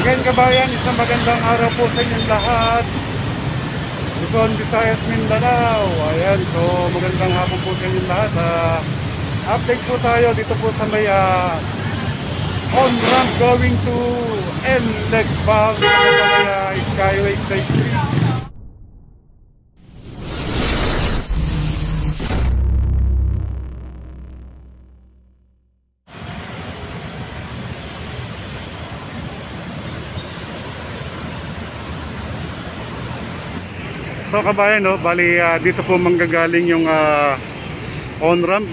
Again kabayan, isang magandang araw po sa inyong lahat. Luzon, Visayas, Mindanao. Ayan, so magandang hapon po sa inyong lahat. Update po tayo dito po sa may on ramp going to NLEX bound sa may Skyway Stage 3. So kabayan, no, bali dito po manggagaling yung on-ramp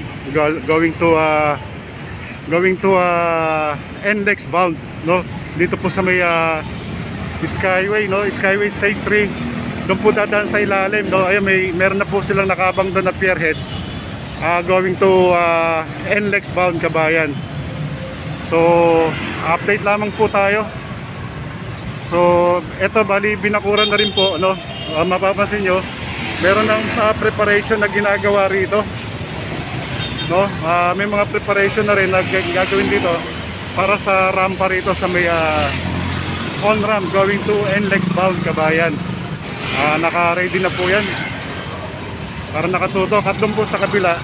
going to NLEX bound, no. Dito po sa may Skyway, no, Skyway Stage 3. Doon po dadaan sa ilalim, no. Ayun, meron na po silang nakabang doon na pierhead going to NLEX bound kabayan. So update lamang po tayo. So eto, bali binakuran na rin po, no. Mapapansin nyo, meron ng preparation na ginagawa rito, no? May mga preparation na rin na gagawin dito para sa rampa rito sa may on ramp going to NLEX bound kabayan. Naka-ready na po yan para nakatutok. At doon po sa kabila,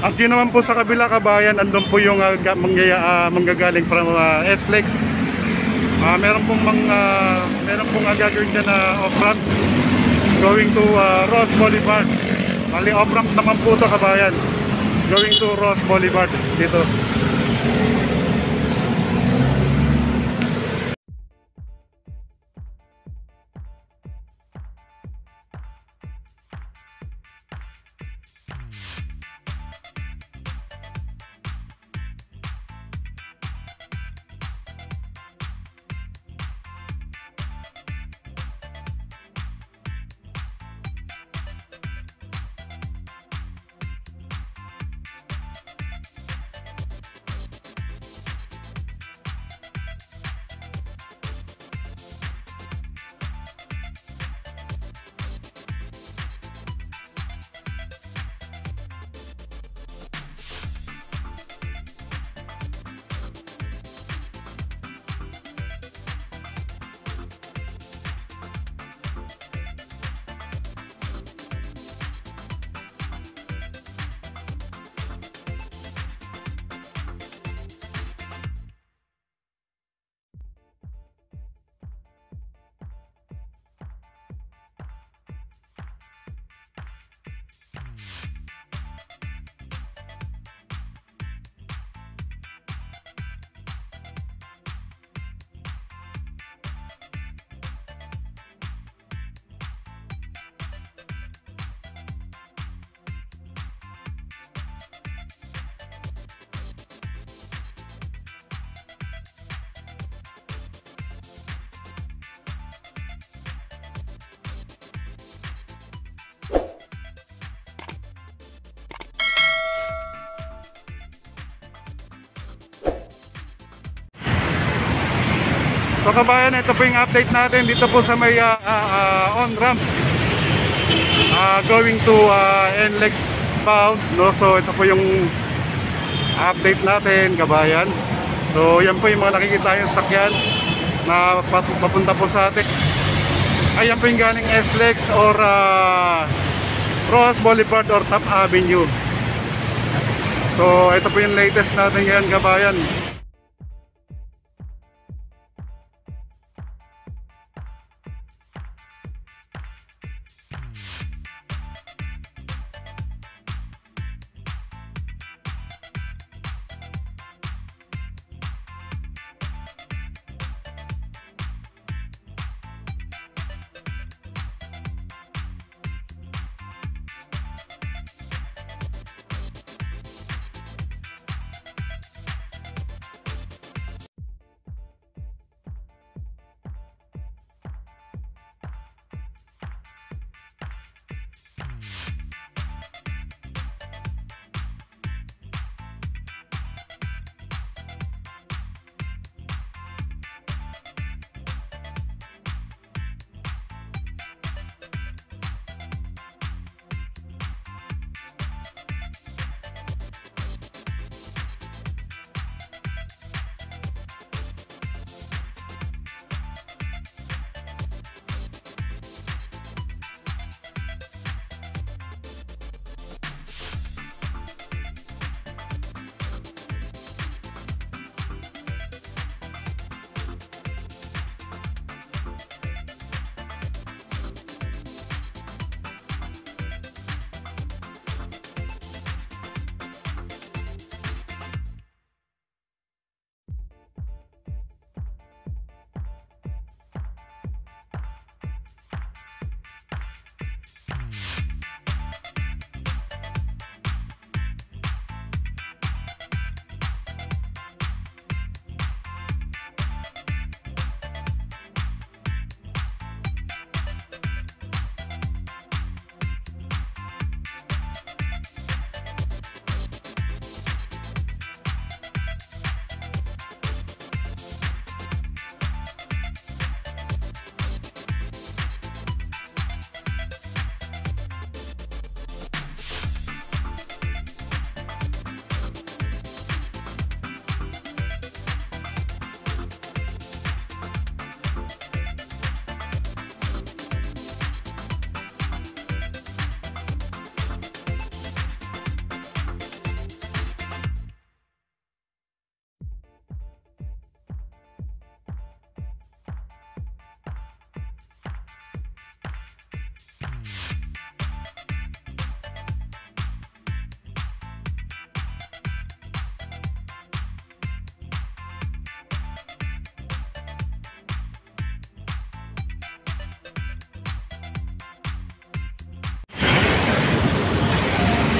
at yun naman po sa kabila kabayan, andun po yung manggagaling from SLEX. Meron pong gagawin dyan na off-ramp going to Ross Boulevard. Bali off-ramp naman po ito kabayan, going to Ross Boulevard dito. So kabayan, ito po yung update natin dito po sa may on ramp going to NLEX bound, no. So ito po yung update natin kabayan. So yan po yung mga nakikita yung sakyan na papunta po sa atin. Ayan po yung galing SLEX or Ross Boulevard or Top Avenue. So ito po yung latest natin ngayon kabayan.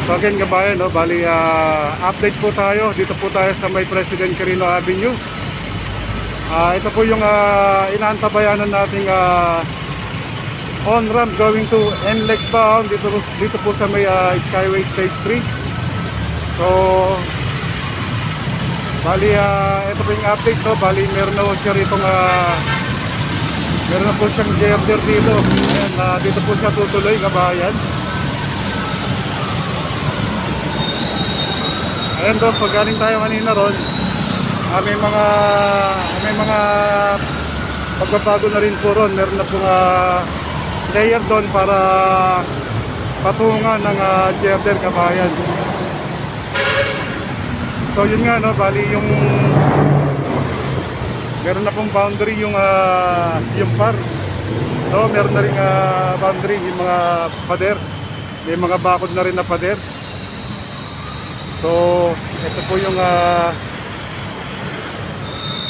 So again kabayan, no, bali update po tayo. Dito po tayo sa may President Quirino Avenue. Ito po yung inaantabayanan nating on-ramp going to NLEX bound dito po sa may Skyway Stage 3. So bali ito po yung update, no. Bali meron na po siya ritong meron na po siyang girder dito. Ayan, dito po siya tutuloy kabayan. Ayan do, so galing tayo kanina ron. May mga pagbabago na rin po ron. Meron na pong layer doon para patungan ng girder kabayan. So yun nga, no, bali yung meron na pong boundary yung par. No, meron na ring boundary yung mga pader. May mga bakod na rin na pader. So, ito po yung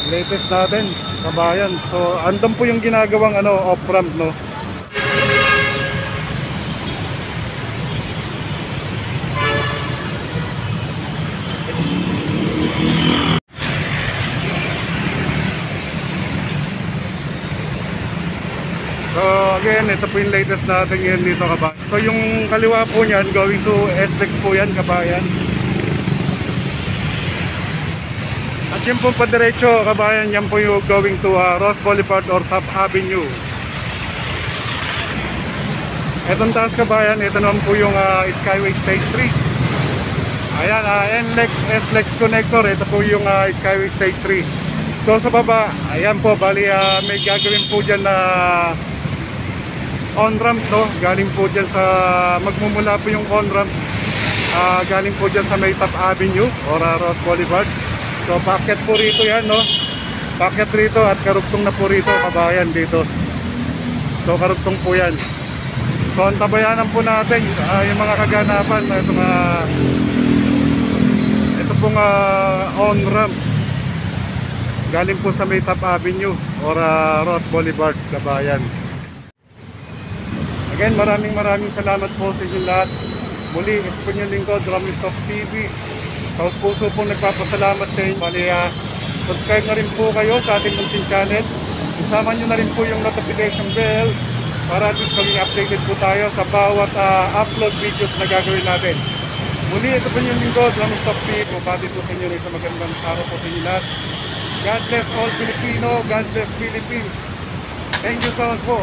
latest natin, kabayan. So, andun po yung ginagawang off-ramp, no. So, again, ito po yung latest natin ngayon dito, kabayan. So, yung kaliwa po niyan, going to SLEX po yan, kabayan. At yan po pa diretso kabayan, yan po yung going to Ross Boulevard or Top Avenue. Etong taas kabayan, ito naman po yung Skyway Stage 3. Ayan, NLEX, SLEX connector, ito po yung Skyway Stage 3. So sa baba, ayan po, bali may gagawin po dyan na on-ramp, no? Galing po dyan sa, magmumula po yung on-ramp, galing po dyan sa may Top Avenue or Ross Boulevard. So packet po rito yan, no? Packet rito at karugtong na po rito kabayan dito. So karugtong po yan. So antabayanan po natin yung mga kaganapan na ito pong on-ramp galing po sa may Top Avenue or Ross Boulevard kabayan. Again, maraming salamat po sa inyo lahat. Muli, ito po yung lingkod, Ramistop TV. Taos puso pong nagpapasalamat sa inyo. Bali, subscribe na rin po kayo sa ating munting channel. Isama nyo na rin po yung notification bell para at least maging updated po tayo sa bawat upload videos na gagawin natin. Muli, ito po yung lingkod, Ramistop TV. Mabati po sa inyo rin sa magandang araw po sa inyo lahat. God bless all Filipino, God bless Philippines. Thank you so much po.